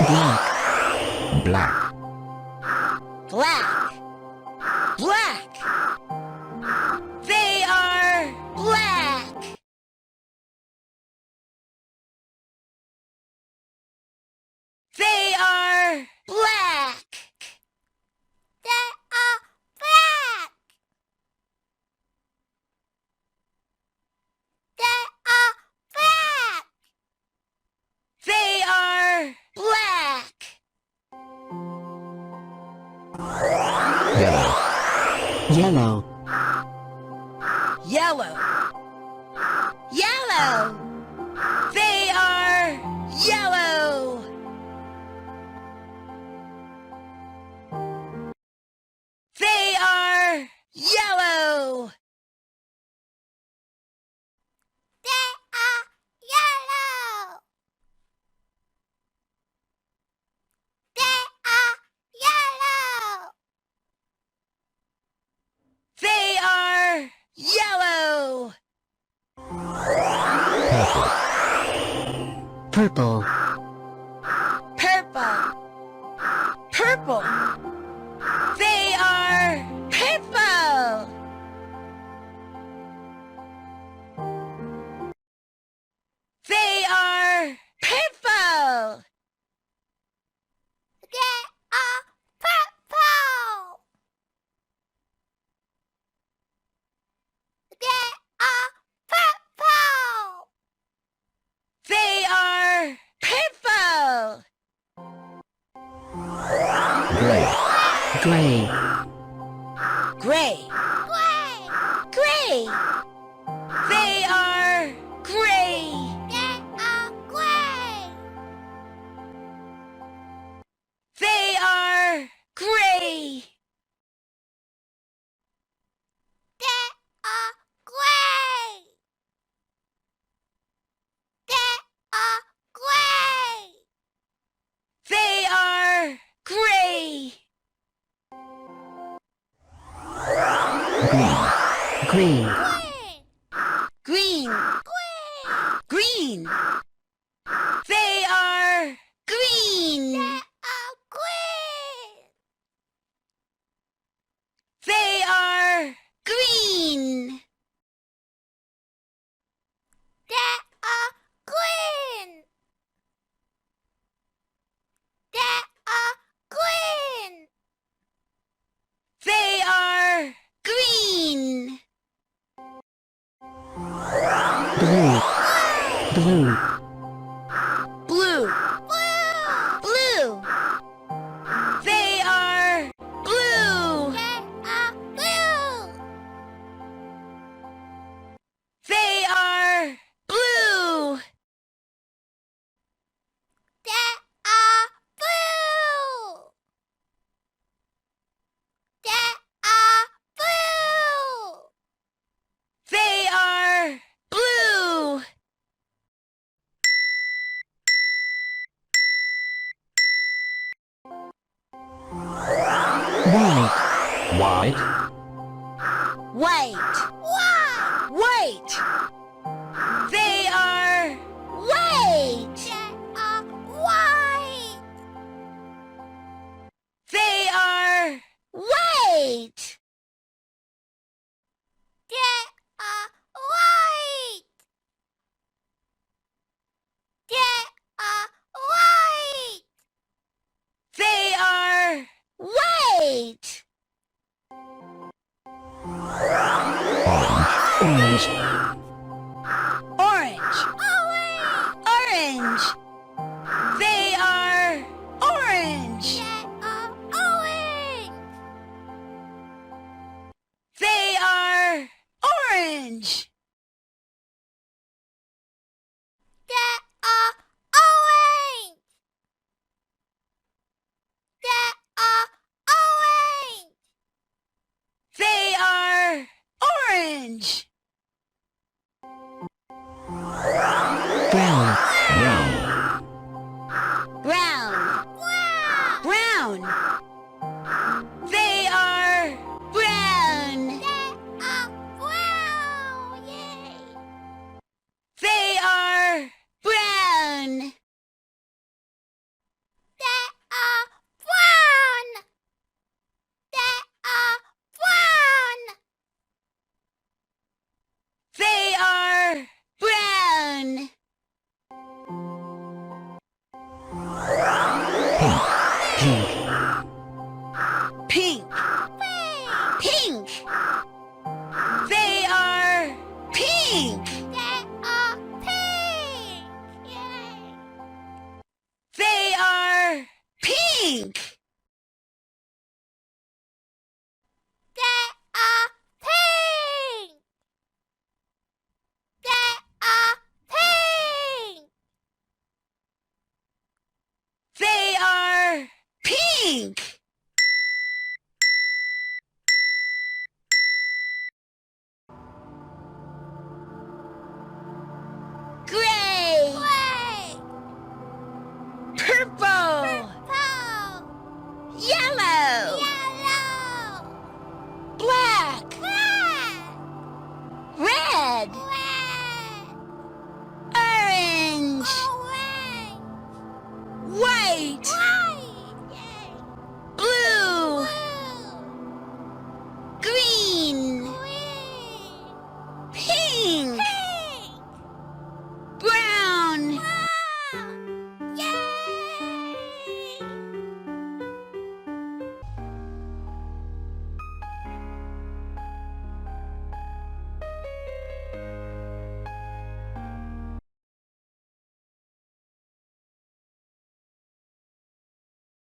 Black. Black. Black. Black. They are black. They are black. They are black. They are black. They are black. Yellow. Yellow. Yellow. Yellow. They are yellow. They are yellow. They are yellow. They are yellow. They are yellow. Purple. Purple. Purple. Purple. They are purple. They are purple. They are purple. They are purple. They are purple. Gray. Gray. Gray. Gray. Gray. They are gray. They are gray. They are gray. They are gray. They are gray. They are gray. Green. Green. Green. Green. Green. Green. They are green. They are green. They are green. They are green. They are green. They are green. Blue. Blue. Blue. Blue. Blue. They are blue. They are blue. They are blue. They are blue. They are blue. They are blue. White. White. White. White. White. They are white. They are white. They are white. They are white. They are white. They are white. Orange. Orange. Orange. Orange. They are orange. They are orange. They are orange. They are orange. They are orange. They are orange. Brown. Brown. Brown. Brown. Brown. They are brown. They are brown. Yay. They are brown. Pink. Pink. Pink. They are pink. They are pink. Yay. They are pink. They are pink. They are pink. They are pink.